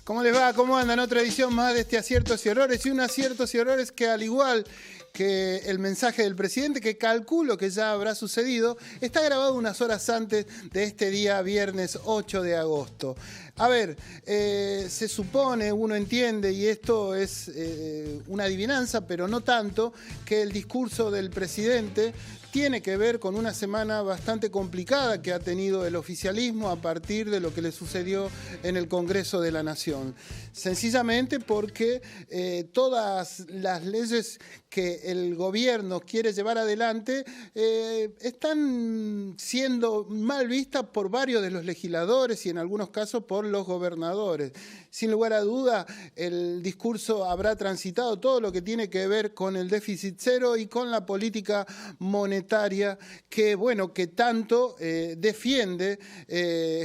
¿Cómo les va? ¿Cómo andan? Otra edición más de este Aciertos y Errores. Y un aciertos y errores que, al igual que el mensaje del presidente, que calculo que ya habrá sucedido, está grabado unas horas antes de este día viernes 8 de agosto. A ver, se supone, uno entiende, y esto es una adivinanza, pero no tanto, que el discurso del presidente tiene que ver con una semana bastante complicada que ha tenido el oficialismo a partir de lo que le sucedió en el Congreso de la Nación. Sencillamente porque todas las leyes que el gobierno quiere llevar adelante están siendo mal vistas por varios de los legisladores y en algunos casos por los gobernadores. Sin lugar a duda, el discurso habrá transitado todo lo que tiene que ver con el déficit cero y con la política monetaria que tanto defiende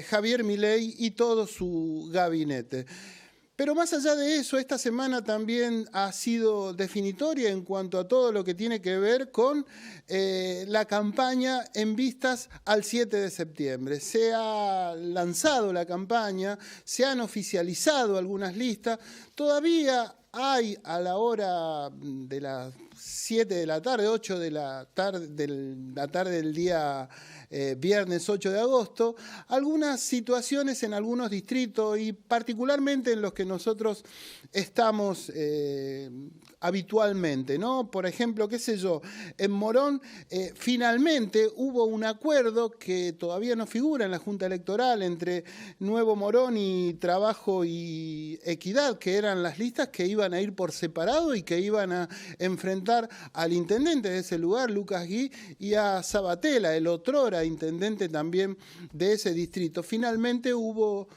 Javier Milei y todo su gabinete. Pero más allá de eso, esta semana también ha sido definitoria en cuanto a todo lo que tiene que ver con la campaña en vistas al 7 de septiembre. Se ha lanzado la campaña, se han oficializado algunas listas, todavía hay a la hora de las 7 de la tarde, 8 de la tarde del día viernes 8 de agosto, algunas situaciones en algunos distritos y particularmente en los que nosotros estamos habitualmente, ¿no? Por ejemplo, en Morón finalmente hubo un acuerdo que todavía no figura en la Junta Electoral entre Nuevo Morón y Trabajo y Equidad, que eran las listas que iban a ir por separado y que iban a enfrentar al intendente de ese lugar, Lucas Gui, y a Sabatella, el otrora intendente también de ese distrito. Finalmente hubo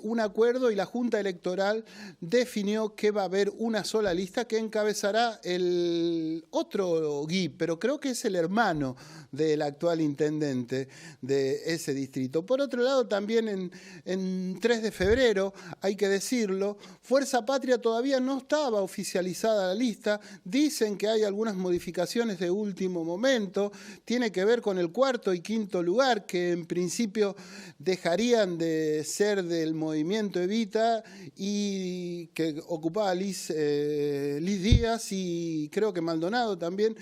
un acuerdo y la Junta Electoral definió que va a haber una sola lista que encabezará el otro Gui, pero creo que es el hermano del actual intendente de ese distrito. Por otro lado, también en 3 de febrero, hay que decirlo, Fuerza Patria todavía no estaba oficializada la lista, dicen que hay algunas modificaciones de último momento, tiene que ver con el 4º y 5º lugar, que en principio dejarían de ser del movimiento Evita y que ocupaba Liz Díaz y creo que Maldonado también,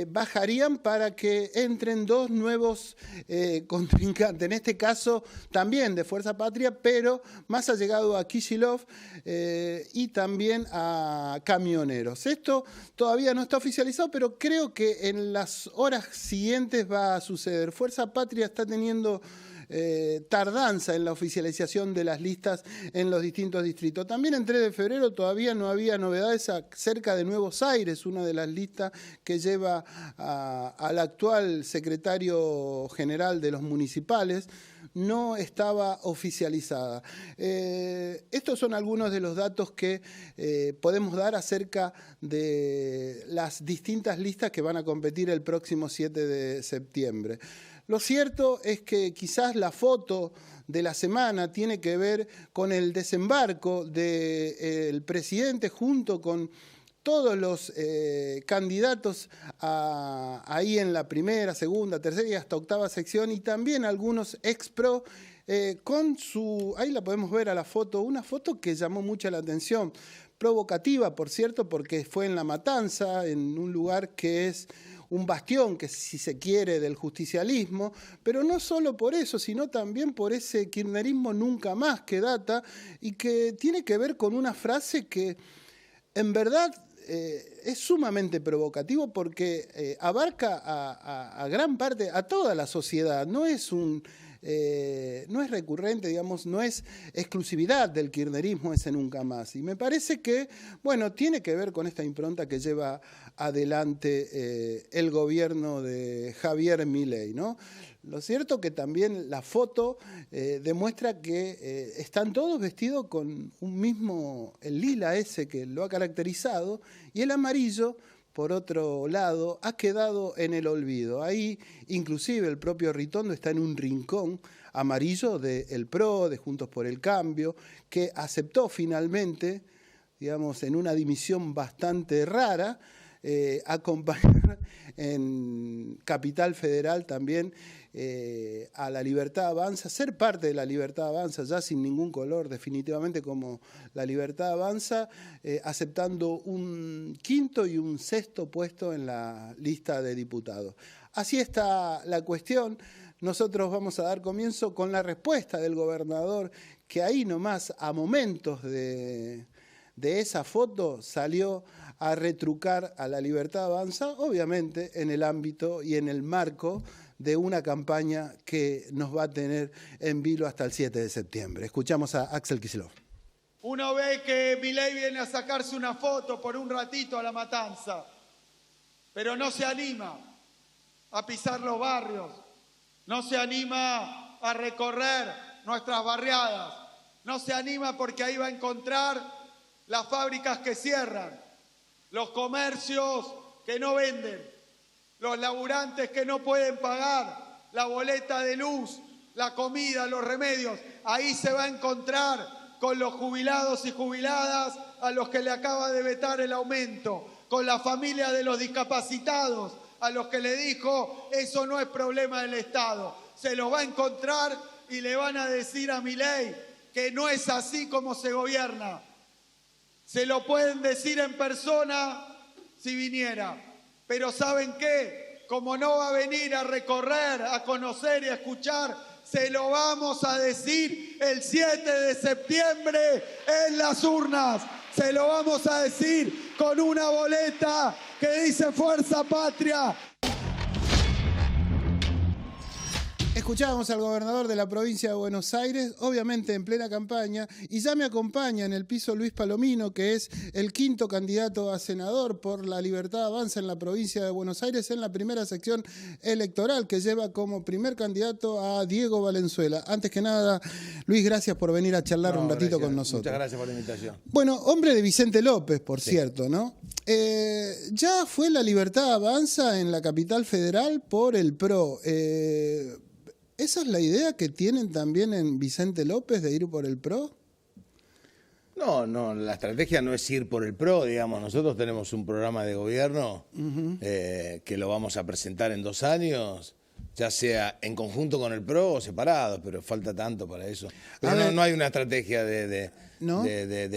bajarían para que entren 2 nuevos contrincantes, en este caso también de Fuerza Patria, pero más allegado a Kicillof y también a Camioneros. Esto todavía no está oficializado, pero creo que en las horas siguientes va a suceder. Fuerza Patria está teniendo tardanza en la oficialización de las listas en los distintos distritos. También en 3 de febrero todavía no había novedades acerca de Nuevos Aires, una de las listas que lleva al actual secretario general de los municipales, no estaba oficializada. Estos son algunos de los datos que podemos dar acerca de las distintas listas que van a competir el próximo 7 de septiembre. Lo cierto es que quizás la foto de la semana tiene que ver con el desembarco del presidente junto con todos los candidatos ahí en la primera, segunda, tercera y hasta octava sección y también algunos ex-pro con su, ahí la podemos ver a la foto, una foto que llamó mucho la atención, provocativa por cierto, porque fue en La Matanza, en un lugar que es un bastión, que si se quiere, del justicialismo, pero no solo por eso, sino también por ese kirchnerismo nunca más que data y que tiene que ver con una frase que en verdad es sumamente provocativo porque abarca a gran parte, a toda la sociedad, no es recurrente, digamos, no es exclusividad del kirchnerismo ese nunca más. Y me parece que, tiene que ver con esta impronta que lleva adelante el gobierno de Javier Milei, ¿no? Lo cierto que también la foto demuestra que están todos vestidos con un mismo, el lila ese que lo ha caracterizado, y el amarillo por otro lado, ha quedado en el olvido. Ahí, inclusive, el propio Ritondo está en un rincón amarillo del PRO, de Juntos por el Cambio, que aceptó finalmente, digamos, en una dimisión bastante rara, acompañar en Capital Federal también a la Libertad Avanza, ser parte de la Libertad Avanza, ya sin ningún color, definitivamente como la Libertad Avanza, aceptando un quinto y un sexto puesto en la lista de diputados. Así está la cuestión. Nosotros vamos a dar comienzo con la respuesta del gobernador, que ahí nomás, a momentos de esa foto, salió a retrucar a la Libertad Avanza, obviamente en el ámbito y en el marco de una campaña que nos va a tener en vilo hasta el 7 de septiembre. Escuchamos a Axel Kicillof. Uno ve que Milei viene a sacarse una foto por un ratito a La Matanza, pero no se anima a pisar los barrios, no se anima a recorrer nuestras barriadas, no se anima porque ahí va a encontrar las fábricas que cierran, los comercios que no venden, los laburantes que no pueden pagar la boleta de luz, la comida, los remedios. Ahí se va a encontrar con los jubilados y jubiladas a los que le acaba de vetar el aumento, con la familia de los discapacitados a los que le dijo eso no es problema del Estado. Se los va a encontrar y le van a decir a Milei que no es así como se gobierna. Se lo pueden decir en persona si viniera, pero ¿saben qué? Como no va a venir a recorrer, a conocer y a escuchar, se lo vamos a decir el 7 de septiembre en las urnas. Se lo vamos a decir con una boleta que dice Fuerza Patria. Escuchábamos al gobernador de la provincia de Buenos Aires, obviamente en plena campaña, y ya me acompaña en el piso Luis Palomino, que es el quinto candidato a senador por la Libertad Avanza en la provincia de Buenos Aires, en la primera sección electoral, que lleva como primer candidato a Diego Valenzuela. Antes que nada, Luis, gracias por venir a charlar un ratito con nosotros. Muchas gracias por la invitación. Bueno, hombre de Vicente López, por cierto, ¿no? Ya fue la Libertad Avanza en la capital federal por el PRO. ¿Esa es la idea que tienen también en Vicente López de ir por el PRO? No, la estrategia no es ir por el PRO, digamos. Nosotros tenemos un programa de gobierno que lo vamos a presentar en 2 años, ya sea en conjunto con el PRO o separado, pero falta tanto para eso. Pero no hay una estrategia de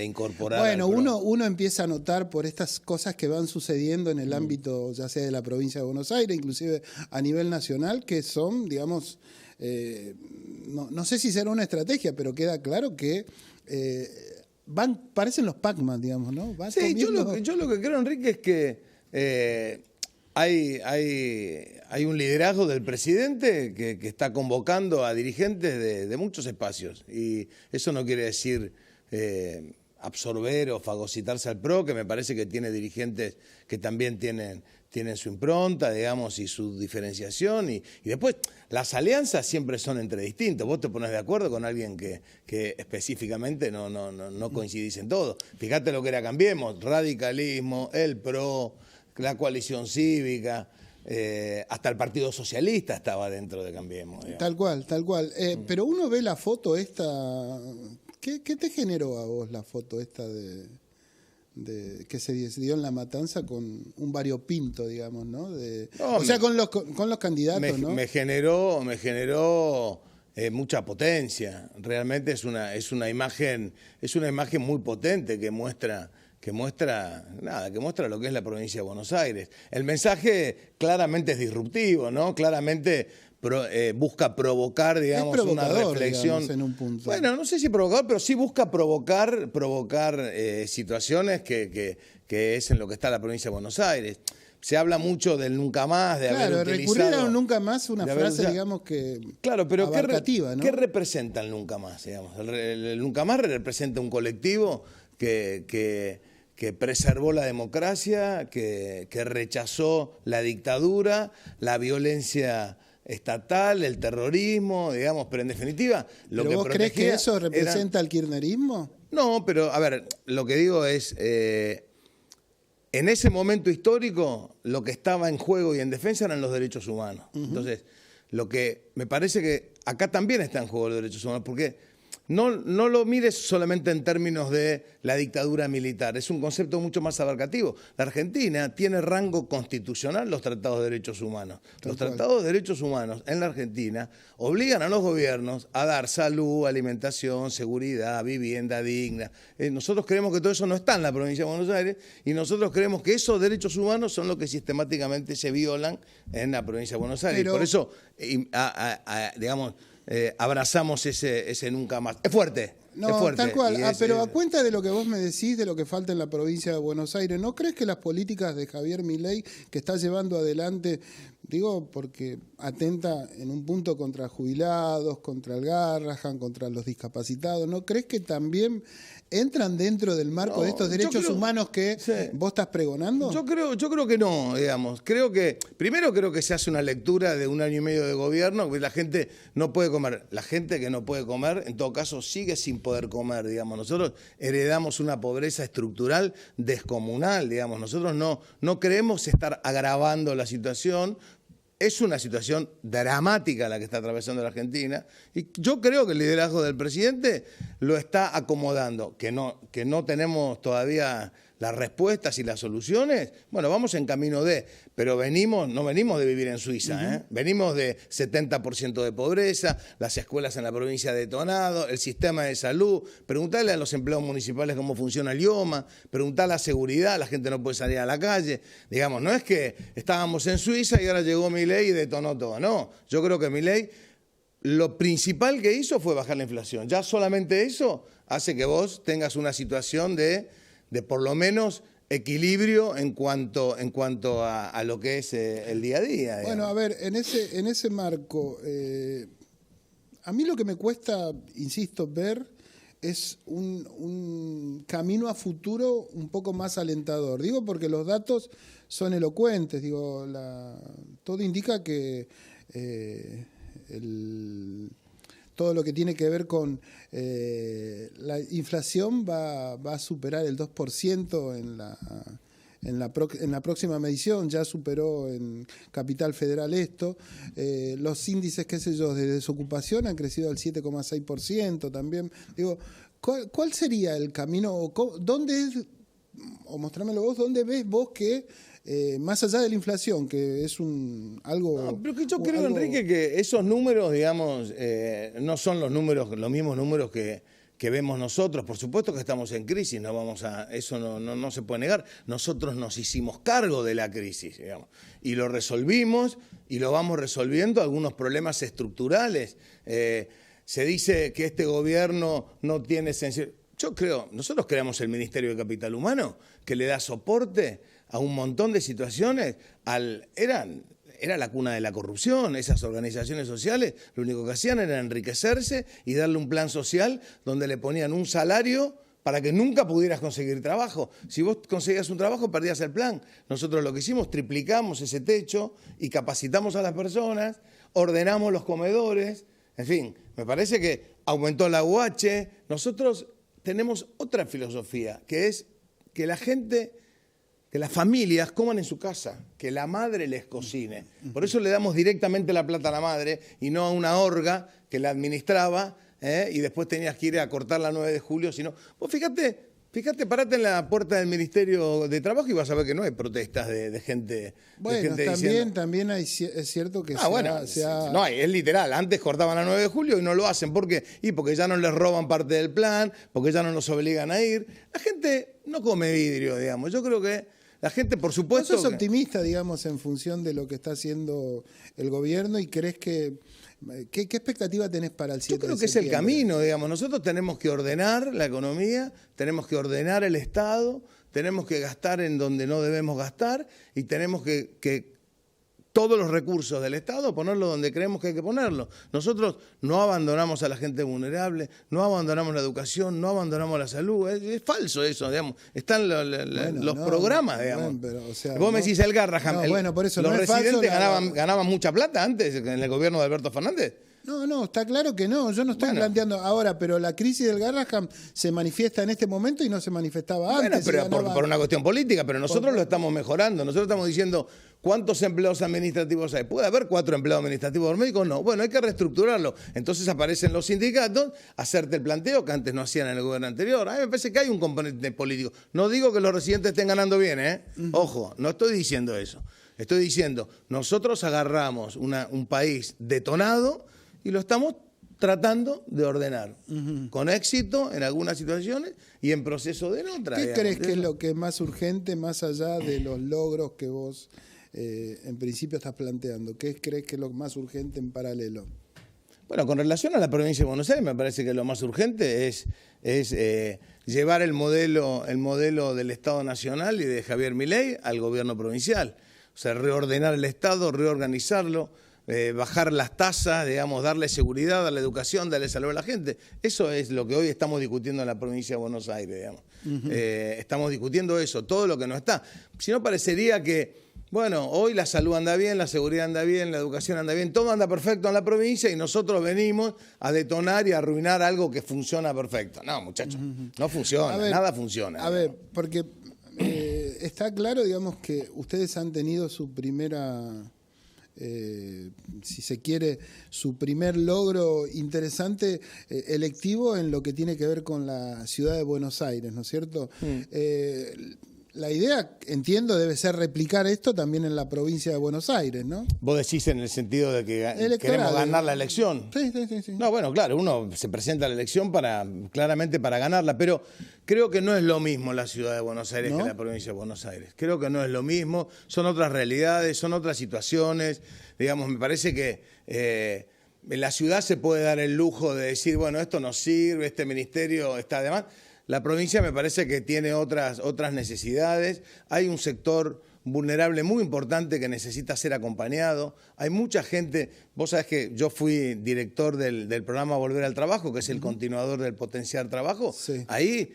incorporar. Bueno, uno empieza a notar por estas cosas que van sucediendo en el ámbito, ya sea de la provincia de Buenos Aires, inclusive a nivel nacional, que son, digamos, no sé si será una estrategia, pero queda claro que parecen los Pac-Man, digamos, ¿no? Sí, yo lo que creo, Enrique, es que hay un liderazgo del presidente que está convocando a dirigentes de muchos espacios, y eso no quiere decir absorber o fagocitarse al PRO, que me parece que tiene dirigentes que también tienen su impronta, digamos, y su diferenciación, y después las alianzas siempre son entre distintos. Vos te pones de acuerdo con alguien que específicamente no coincidís en todo. Fíjate lo que era Cambiemos, radicalismo, el PRO, la coalición cívica, hasta el Partido Socialista estaba dentro de Cambiemos. Digamos. Tal cual. Pero uno ve la foto esta. ¿Qué te generó a vos la foto esta de que se dio en La Matanza con un variopinto, digamos, ¿no? Con los candidatos, ¿no? Me generó mucha potencia. Realmente es una imagen muy potente que muestra lo que es la provincia de Buenos Aires. El mensaje claramente es disruptivo, ¿no? Claramente busca provocar, digamos, una reflexión. Digamos, en un punto. Bueno, no sé si provocador, pero sí busca provocar situaciones que es en lo que está la provincia de Buenos Aires. Se habla mucho del nunca más, de haber utilizado... recurrir a un nunca más, una frase, digamos, que claro, pero abarcativa, ¿no? ¿Qué representa el nunca más? Digamos? El nunca más representa un colectivo que preservó la democracia, que rechazó la dictadura, la violencia estatal, el terrorismo, digamos, pero en definitiva... ¿Vos crees que eso representa el kirchnerismo? No, pero a ver, lo que digo es... en ese momento histórico lo que estaba en juego y en defensa eran los derechos humanos. Entonces, lo que me parece que acá también está en juego los derechos humanos, porque no lo mires solamente en términos de la dictadura militar, es un concepto mucho más abarcativo. La Argentina tiene rango constitucional los tratados de derechos humanos. Los tratados de derechos humanos en la Argentina obligan a los gobiernos a dar salud, alimentación, seguridad, vivienda digna. Nosotros creemos que todo eso no está en la provincia de Buenos Aires y nosotros creemos que esos derechos humanos son los que sistemáticamente se violan en la provincia de Buenos Aires. Pero, por eso, digamos, abrazamos ese nunca más. Es fuerte. No, es fuerte. Tal cual. Pero a cuenta de lo que vos me decís, de lo que falta en la provincia de Buenos Aires, ¿no crees que las políticas de Javier Milei que está llevando adelante, digo, porque atenta en un punto contra jubilados, contra el Garrahan, contra los discapacitados, ¿no crees que también entran dentro del marco de estos derechos humanos que vos estás pregonando? Yo creo que no, digamos. Primero creo que se hace una lectura de 1 año y medio de gobierno, que la gente no puede comer. La gente que no puede comer, en todo caso, sigue sin poder comer, digamos. Nosotros heredamos una pobreza estructural descomunal, digamos. Nosotros no creemos estar agravando la situación. Es una situación dramática la que está atravesando la Argentina y yo creo que el liderazgo del presidente lo está acomodando. Que no tenemos todavía las respuestas y las soluciones, bueno, vamos en camino pero no venimos de vivir en Suiza, venimos de 70% de pobreza, las escuelas en la provincia de detonado, el sistema de salud, preguntarle a los empleados municipales cómo funciona el IOMA, preguntar la seguridad, la gente no puede salir a la calle, digamos, no es que estábamos en Suiza y ahora llegó Milei y detonó todo, no, yo creo que Milei lo principal que hizo fue bajar la inflación, ya solamente eso hace que vos tengas una situación de por lo menos equilibrio en cuanto a lo que es el día a día. Digamos. Bueno, a ver, en ese marco, a mí lo que me cuesta, insisto, ver es un camino a futuro un poco más alentador. Digo porque los datos son elocuentes, digo, todo indica que todo lo que tiene que ver con la inflación va a superar el 2% en la próxima medición, ya superó en Capital Federal esto. Los índices, qué sé yo, de desocupación han crecido al 7,6% también. Digo, ¿cuál sería el camino? ¿Dónde es, o mostrámelo vos, dónde ves vos que más allá de la inflación, que es algo... No, pero que yo creo, Enrique, que esos números, digamos, no son los mismos números que vemos nosotros. Por supuesto que estamos en crisis, eso no se puede negar. Nosotros nos hicimos cargo de la crisis, digamos, y lo resolvimos y lo vamos resolviendo, algunos problemas estructurales. Se dice que este gobierno no tiene sensibilidad. Yo creo, nosotros creamos el Ministerio de Capital Humano, que le da soporte a un montón de situaciones. Era la cuna de la corrupción. Esas organizaciones sociales lo único que hacían era enriquecerse y darle un plan social donde le ponían un salario para que nunca pudieras conseguir trabajo. Si vos conseguías un trabajo, perdías el plan. Nosotros lo que hicimos, triplicamos ese techo y capacitamos a las personas, ordenamos los comedores, en fin, me parece que aumentó la UH. Nosotros tenemos otra filosofía, que es que la gente, que las familias coman en su casa, que la madre les cocine. Por eso le damos directamente la plata a la madre y no a una orga que la administraba y después tenías que ir a cortar la 9 de julio. Sino, vos fíjate, parate en la puerta del Ministerio de Trabajo y vas a ver que no hay protestas de gente. Bueno, de gente diciendo... también es cierto que No, es literal. Antes cortaban la 9 de julio y no lo hacen. ¿Por qué? Y porque ya no les roban parte del plan, porque ya no nos obligan a ir. La gente no come vidrio, digamos. Yo creo que la gente, por supuesto... ¿Vos sos optimista, digamos, en función de lo que está haciendo el gobierno y crees que... ¿Qué expectativa tenés para el 7 de septiembre? Yo creo que es el camino, digamos. Nosotros tenemos que ordenar la economía, tenemos que ordenar el Estado, tenemos que gastar en donde no debemos gastar y tenemos que todos los recursos del Estado ponerlos donde creemos que hay que ponerlos. Nosotros no abandonamos a la gente vulnerable, no abandonamos la educación, no abandonamos la salud. Es falso eso, digamos. Están los programas, digamos. Pero, o sea, vos me decís el Garrahan. Por eso los no es residentes falso, ganaban mucha plata antes en el gobierno de Alberto Fernández. No, está claro que no. Yo no estoy planteando ahora, pero la crisis del Garrahan se manifiesta en este momento y no se manifestaba antes. Pero por una cuestión política, pero nosotros lo estamos mejorando. Nosotros estamos diciendo, ¿cuántos empleados administrativos hay? ¿Puede haber 4 empleados administrativos por médico? No. Bueno, hay que reestructurarlo. Entonces aparecen los sindicatos, hacerte el planteo que antes no hacían en el gobierno anterior. A mí me parece que hay un componente político. No digo que los residentes estén ganando bien, ¿eh? Ojo, no estoy diciendo eso. Estoy diciendo, nosotros agarramos un país detonado y lo estamos tratando de ordenar, con éxito en algunas situaciones y en proceso de otras. ¿Qué crees que es lo que es más urgente, más allá de los logros que vos en principio estás planteando? ¿Qué crees que es lo más urgente en paralelo? Bueno, con relación a la provincia de Buenos Aires, me parece que lo más urgente es llevar el modelo del Estado Nacional y de Javier Milei al gobierno provincial. O sea, reordenar el Estado, reorganizarlo, bajar las tasas, digamos, darle seguridad, darle educación, darle salud a la gente. Eso es lo que hoy estamos discutiendo en la provincia de Buenos Aires, digamos. Estamos discutiendo eso, todo lo que no está. Si no, parecería que, bueno, hoy la salud anda bien, la seguridad anda bien, la educación anda bien, todo anda perfecto en la provincia y nosotros venimos a detonar y a arruinar algo que funciona perfecto. No, muchachos, no funciona, nada funciona. A ver, porque está claro, digamos, que ustedes han tenido su primera... si se quiere, su primer logro interesante electivo en lo que tiene que ver con la ciudad de Buenos Aires, ¿no es cierto? La idea, entiendo, debe ser replicar esto también en la provincia de Buenos Aires, ¿no? Vos decís en el sentido de que queremos ganar la elección. Sí. No, bueno, claro, uno se presenta a la elección claramente para ganarla, pero creo que no es lo mismo la ciudad de Buenos Aires que la provincia de Buenos Aires. Creo que no es lo mismo, son otras realidades, son otras situaciones. Digamos, me parece que en la ciudad se puede dar el lujo de decir, bueno, esto no sirve, este ministerio está de más. La provincia me parece que tiene otras necesidades. Hay un sector vulnerable muy importante que necesita ser acompañado. Hay mucha gente, vos sabés que yo fui director del programa Volver al Trabajo, que es el continuador del Potenciar Trabajo. Sí. Ahí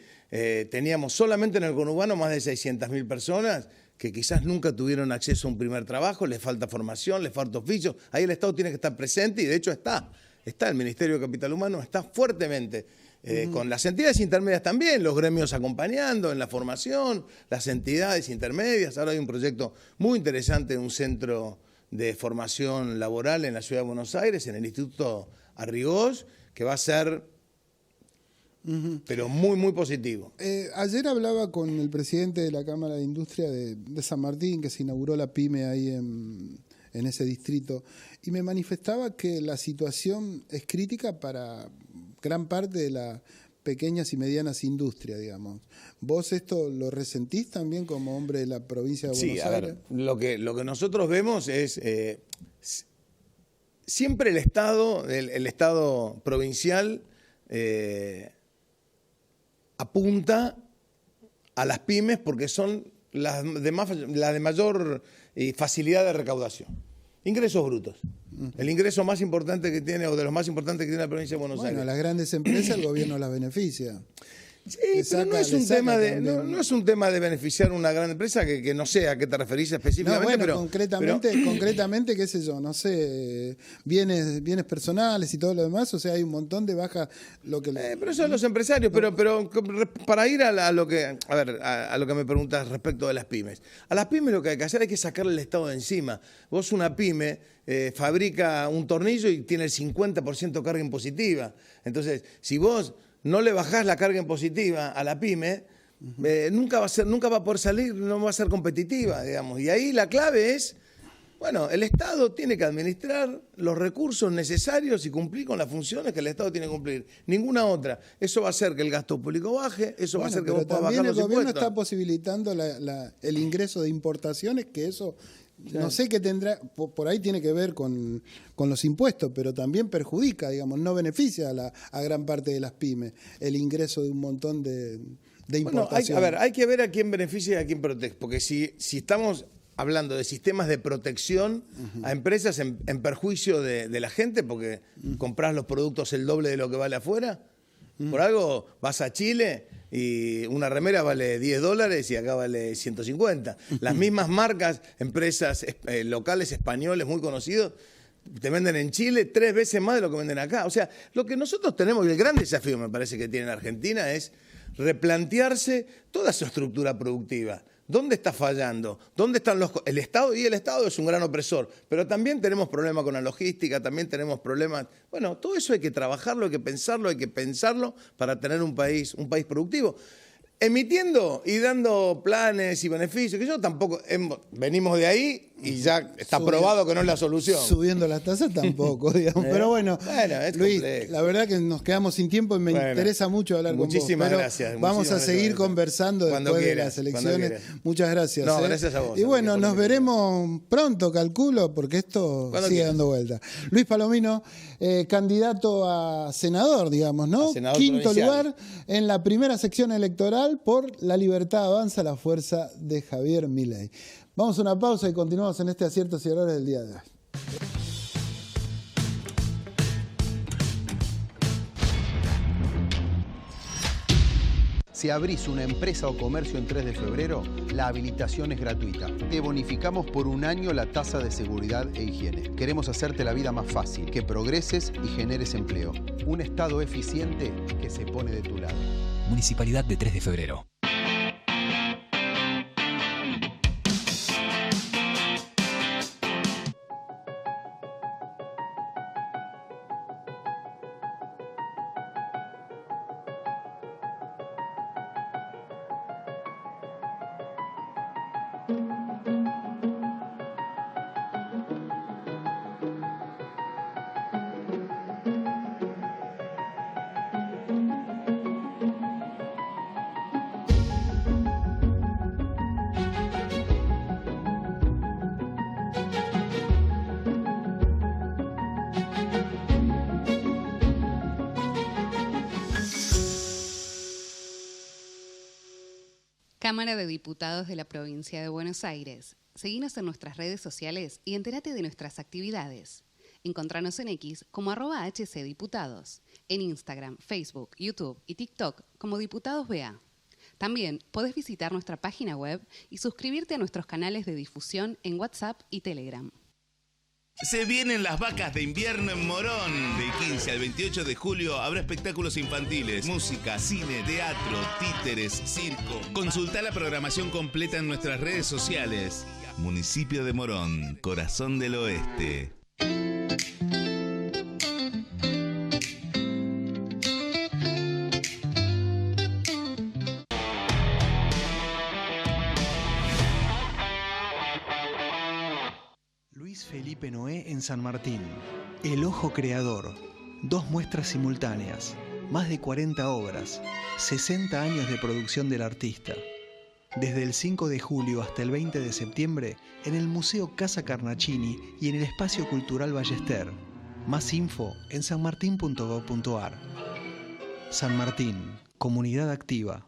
teníamos solamente en el conurbano más de 600.000 personas que quizás nunca tuvieron acceso a un primer trabajo, les falta formación, les falta oficio. Ahí el Estado tiene que estar presente y de hecho está el Ministerio de Capital Humano, está fuertemente. Con las entidades intermedias también, los gremios acompañando en la formación, las entidades intermedias. Ahora hay un proyecto muy interesante de un centro de formación laboral en la ciudad de Buenos Aires, en el Instituto Arrigós, que va a ser, pero muy, muy positivo. Ayer hablaba con el presidente de la Cámara de Industria de San Martín, que se inauguró la PYME ahí en ese distrito, y me manifestaba que la situación es crítica para gran parte de las pequeñas y medianas industrias, digamos. ¿Vos esto lo resentís también como hombre de la provincia de Buenos Aires? Lo que nosotros vemos es siempre el Estado provincial apunta a las pymes porque son las de mayor facilidad de recaudación. Ingresos brutos. El ingreso más importante que tiene, o de los más importantes que tiene la provincia de Buenos Aires. Bueno, las grandes empresas el gobierno las beneficia. Sí, pero no es un tema de beneficiar una gran empresa que no sé a qué te referís específicamente. No, bueno, concretamente, qué sé yo, no sé, bienes personales y todo lo demás, o sea, hay un montón de bajas. Pero eso es los empresarios, pero para ir a lo que me preguntas respecto de las pymes. A las pymes lo que hay que hacer es que sacarle el Estado de encima. Vos una pyme fabrica un tornillo y tiene el 50% carga impositiva. Entonces, si vos no le bajás la carga impositiva a la pyme, nunca va a poder salir, no va a ser competitiva, digamos. Y ahí la clave es, bueno, el Estado tiene que administrar los recursos necesarios y cumplir con las funciones que el Estado tiene que cumplir. Ninguna otra. Eso va a hacer que el gasto público baje, eso va a hacer que vos puedas bajar los impuestos. El gobierno está posibilitando el ingreso de importaciones, que eso... No sé qué tendrá, por ahí tiene que ver con los impuestos, pero también perjudica, digamos, no beneficia a gran parte de las pymes el ingreso de un montón de importaciones. Bueno, hay que ver a quién beneficia y a quién protege, porque si estamos hablando de sistemas de protección a empresas en perjuicio de la gente, porque comprás los productos el doble de lo que vale afuera, por algo vas a Chile y una remera vale $10 y acá vale 150. Las mismas marcas, empresas locales españoles muy conocidos, te venden en Chile 3 veces más de lo que venden acá. O sea, lo que nosotros tenemos, y el gran desafío me parece que tiene la Argentina, es replantearse toda su estructura productiva. ¿Dónde está fallando? ¿Dónde están el Estado? Y el Estado es un gran opresor, pero también tenemos problemas con la logística, también tenemos problemas. Bueno, todo eso hay que trabajarlo, hay que pensarlo para tener un país productivo. Emitiendo y dando planes y beneficios, que yo tampoco, venimos de ahí y ya está probado que no es la solución. Subiendo las tasas tampoco, digamos. Pero bueno, es Luis, complejo. la verdad que nos quedamos sin tiempo y me interesa mucho hablar con vos. Muchísimas gracias. Vamos a seguir conversando después de las elecciones. Muchas gracias. No, gracias a vos. Y bueno, nos veremos pronto, calculo, porque esto sigue dando vuelta. Luis Palomino, candidato a senador, digamos, ¿no? Quinto lugar en la primera sección electoral por La Libertad Avanza, la fuerza de Javier Milei. Vamos a una pausa y continuamos en este Aciertos y Errores del día de hoy. Si abrís una empresa o comercio en 3 de febrero, la habilitación es gratuita. Te bonificamos por 1 año la tasa de seguridad e higiene. Queremos hacerte la vida más fácil, que progreses y generes empleo. Un Estado eficiente que se pone de tu lado. Municipalidad de 3 de febrero. Cámara de Diputados de la Provincia de Buenos Aires. Seguinos en nuestras redes sociales y entérate de nuestras actividades. Encontranos en X como @HCDiputados, en Instagram, Facebook, YouTube y TikTok como Diputados BA. También podés visitar nuestra página web y suscribirte a nuestros canales de difusión en WhatsApp y Telegram. Se vienen las vacas de invierno en Morón. Del 15 al 28 de julio habrá espectáculos infantiles, música, cine, teatro, títeres, circo. Consultá la programación completa en nuestras redes sociales. Municipio de Morón, corazón del oeste. Luis Felipe Noé en San Martín. El Ojo Creador. 2 muestras simultáneas. Más de 40 obras. 60 años de producción del artista. Desde el 5 de julio hasta el 20 de septiembre en el Museo Casa Carnacini y en el Espacio Cultural Ballester. Más info en sanmartin.gov.ar. San Martín. Comunidad activa.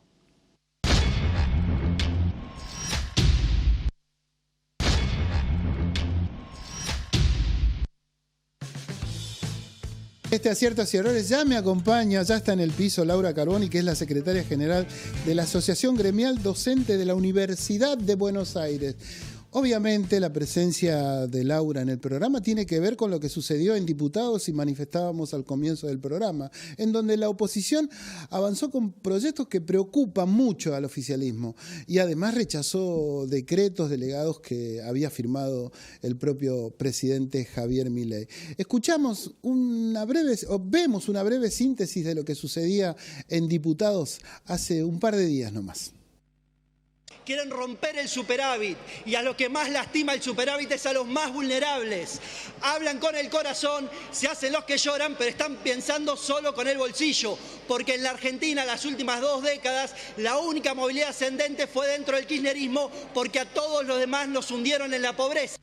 Este Aciertos y Errores ya me acompaña, ya está en el piso Laura Carboni, que es la secretaria general de la Asociación Gremial Docente de la Universidad de Buenos Aires. Obviamente la presencia de Laura en el programa tiene que ver con lo que sucedió en Diputados y manifestábamos al comienzo del programa, en donde la oposición avanzó con proyectos que preocupan mucho al oficialismo y además rechazó decretos delegados que había firmado el propio presidente Javier Milei. Vemos una breve síntesis de lo que sucedía en Diputados hace un par de días nomás. Quieren romper el superávit y a lo que más lastima el superávit es a los más vulnerables. Hablan con el corazón, se hacen los que lloran, pero están pensando solo con el bolsillo, porque en la Argentina las últimas 2 décadas la única movilidad ascendente fue dentro del kirchnerismo, porque a todos los demás nos hundieron en la pobreza.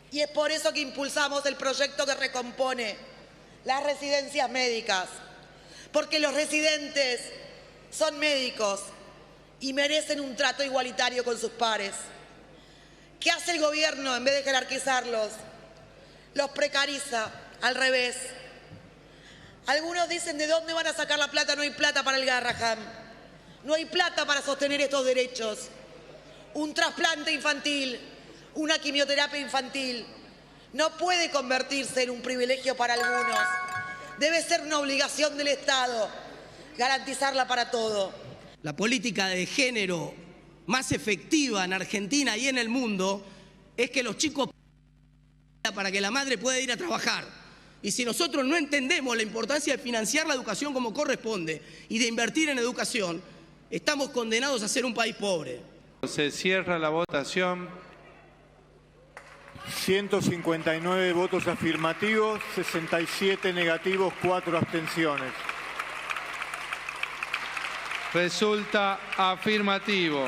Y es por eso que impulsamos el proyecto que recompone las residencias médicas, porque los residentes son médicos y merecen un trato igualitario con sus pares. ¿Qué hace el gobierno en vez de jerarquizarlos? Los precariza, al revés. Algunos dicen, ¿de dónde van a sacar la plata? No hay plata para el Garrahan. No hay plata para sostener estos derechos. Un trasplante infantil, una quimioterapia infantil, no puede convertirse en un privilegio para algunos. Debe ser una obligación del Estado garantizarla para todos. La política de género más efectiva en Argentina y en el mundo es que los chicos para que la madre pueda ir a trabajar. Y si nosotros no entendemos la importancia de financiar la educación como corresponde y de invertir en educación, estamos condenados a ser un país pobre. Se cierra la votación. 159 votos afirmativos, 67 negativos, 4 abstenciones. Resulta afirmativo.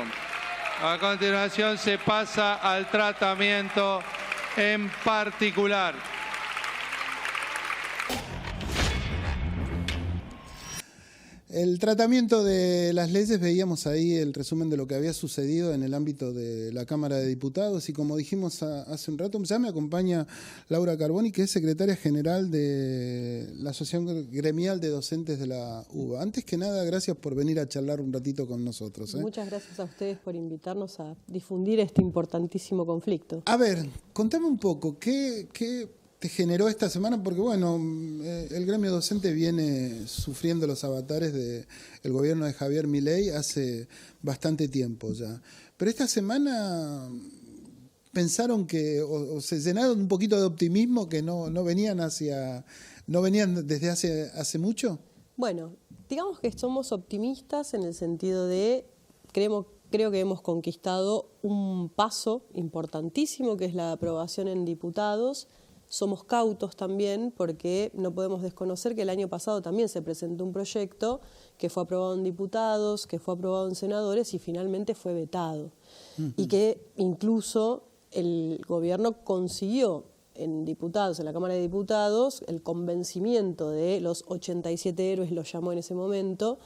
A continuación se pasa al tratamiento en particular. El tratamiento de las leyes, veíamos ahí el resumen de lo que había sucedido en el ámbito de la Cámara de Diputados y como dijimos hace un rato, ya me acompaña Laura Carboni, que es secretaria general de la Asociación Gremial de Docentes de la UBA. Antes que nada, gracias por venir a charlar un ratito con nosotros. Muchas gracias a ustedes por invitarnos a difundir este importantísimo conflicto. A ver, contame un poco, ¿qué te generó esta semana? Porque bueno, el gremio docente viene sufriendo los avatares del gobierno de Javier Milei hace bastante tiempo ya. Pero esta semana pensaron que, o se llenaron un poquito de optimismo que no venían desde hace mucho. Bueno, digamos que somos optimistas en el sentido de creo que hemos conquistado un paso importantísimo que es la aprobación en diputados. Somos cautos también porque no podemos desconocer que el año pasado también se presentó un proyecto que fue aprobado en diputados, que fue aprobado en senadores y finalmente fue vetado. Y que incluso el gobierno consiguió en diputados, en la Cámara de Diputados, el convencimiento de los 87 héroes, los llamó en ese momento,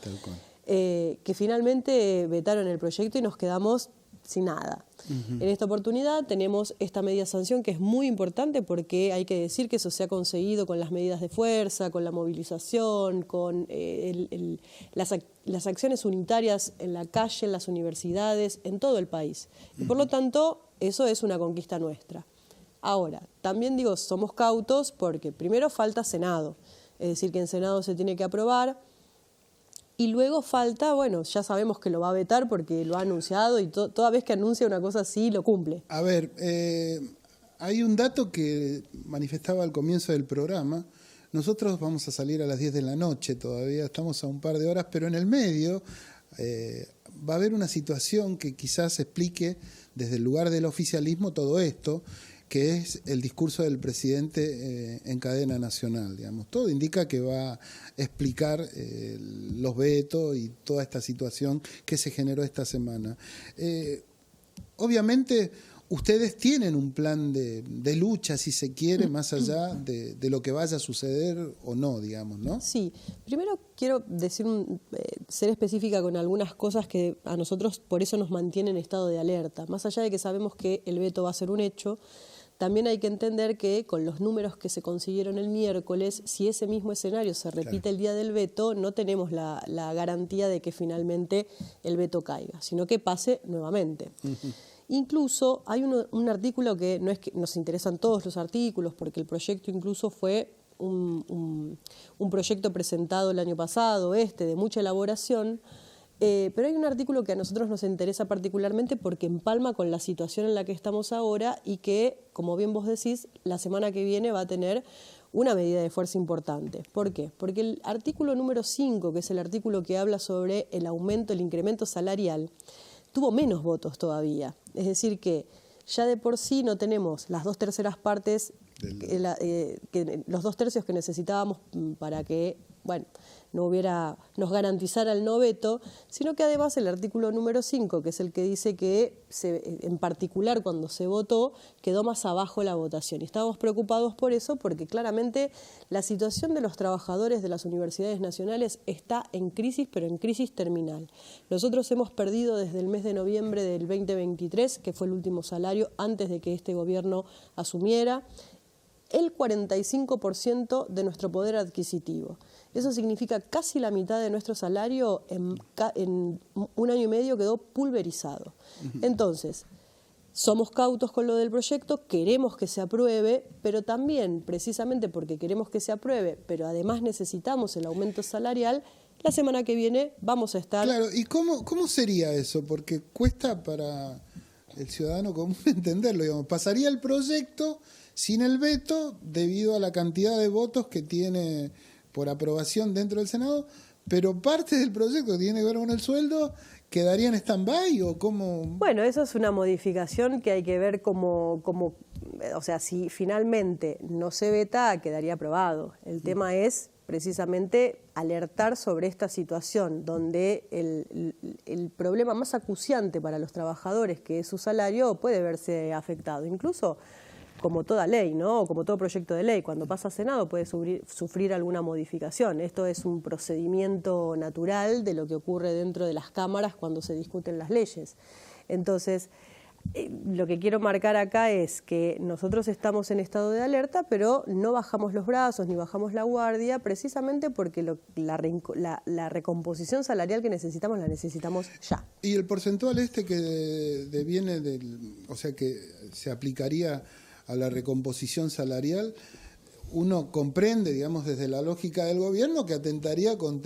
que finalmente vetaron el proyecto y nos quedamos sin nada. En esta oportunidad tenemos esta media sanción que es muy importante porque hay que decir que eso se ha conseguido con las medidas de fuerza, con la movilización, con las acciones unitarias en la calle, en las universidades, en todo el país. Y por lo tanto, eso es una conquista nuestra. Ahora, también digo, somos cautos porque primero falta Senado, es decir, que en Senado se tiene que aprobar. Y luego falta, bueno, ya sabemos que lo va a vetar porque lo ha anunciado y toda vez que anuncia una cosa así, lo cumple. A ver, hay un dato que manifestaba al comienzo del programa. Nosotros vamos a salir a las 10 de la noche, todavía estamos a un par de horas, pero en el medio va a haber una situación que quizás explique desde el lugar del oficialismo todo esto, que es el discurso del presidente en cadena nacional, digamos. Todo indica que va a explicar los vetos y toda esta situación que se generó esta semana. Obviamente, ustedes tienen un plan de lucha, si se quiere, más allá de lo que vaya a suceder o no, digamos, ¿no? Sí. Primero quiero decir, ser específica con algunas cosas que a nosotros por eso nos mantienen en estado de alerta. Más allá de que sabemos que el veto va a ser un hecho, también hay que entender que con los números que se consiguieron el miércoles, si ese mismo escenario se repite el día del veto, no tenemos la garantía de que finalmente el veto caiga, sino que pase nuevamente. Incluso hay un artículo que no es que nos interesan todos los artículos, porque el proyecto incluso fue un proyecto presentado el año pasado, de mucha elaboración, pero hay un artículo que a nosotros nos interesa particularmente porque empalma con la situación en la que estamos ahora y que, como bien vos decís, la semana que viene va a tener una medida de fuerza importante. ¿Por qué? Porque el artículo número 5, que es el artículo que habla sobre el aumento, el incremento salarial, tuvo menos votos todavía. Es decir que ya de por sí no tenemos las 2/3 partes, los 2/3 que necesitábamos para que, bueno, nos garantizara el no veto, sino que además el artículo número 5, que es el que dice que en particular cuando se votó quedó más abajo la votación. Y estábamos preocupados por eso porque claramente la situación de los trabajadores de las universidades nacionales está en crisis, pero en crisis terminal. Nosotros hemos perdido desde el mes de noviembre del 2023, que fue el último salario antes de que este gobierno asumiera, el 45% de nuestro poder adquisitivo. Eso significa casi la mitad de nuestro salario en un año y medio quedó pulverizado. Entonces, somos cautos con lo del proyecto, queremos que se apruebe, pero también, precisamente porque queremos que se apruebe, pero además necesitamos el aumento salarial, la semana que viene vamos a estar... Claro, ¿y cómo sería eso? Porque cuesta para el ciudadano común entenderlo, digamos. Pasaría el proyecto sin el veto debido a la cantidad de votos que tiene por aprobación dentro del Senado, pero parte del proyecto que tiene que ver con el sueldo quedaría en stand-by o cómo... Bueno, eso es una modificación que hay que ver como o sea, si finalmente no se veta, quedaría aprobado. El tema es precisamente alertar sobre esta situación donde el problema más acuciante para los trabajadores, que es su salario, puede verse afectado. Incluso como toda ley, ¿no? O como todo proyecto de ley, cuando pasa a Senado puede sufrir alguna modificación. Esto es un procedimiento natural de lo que ocurre dentro de las cámaras cuando se discuten las leyes. Entonces, lo que quiero marcar acá es que nosotros estamos en estado de alerta, pero no bajamos los brazos ni bajamos la guardia, precisamente porque la recomposición salarial que necesitamos la necesitamos ya. ¿Y el porcentual que deviene o sea, que se aplicaría a la recomposición salarial, uno comprende, digamos, desde la lógica del gobierno que atentaría con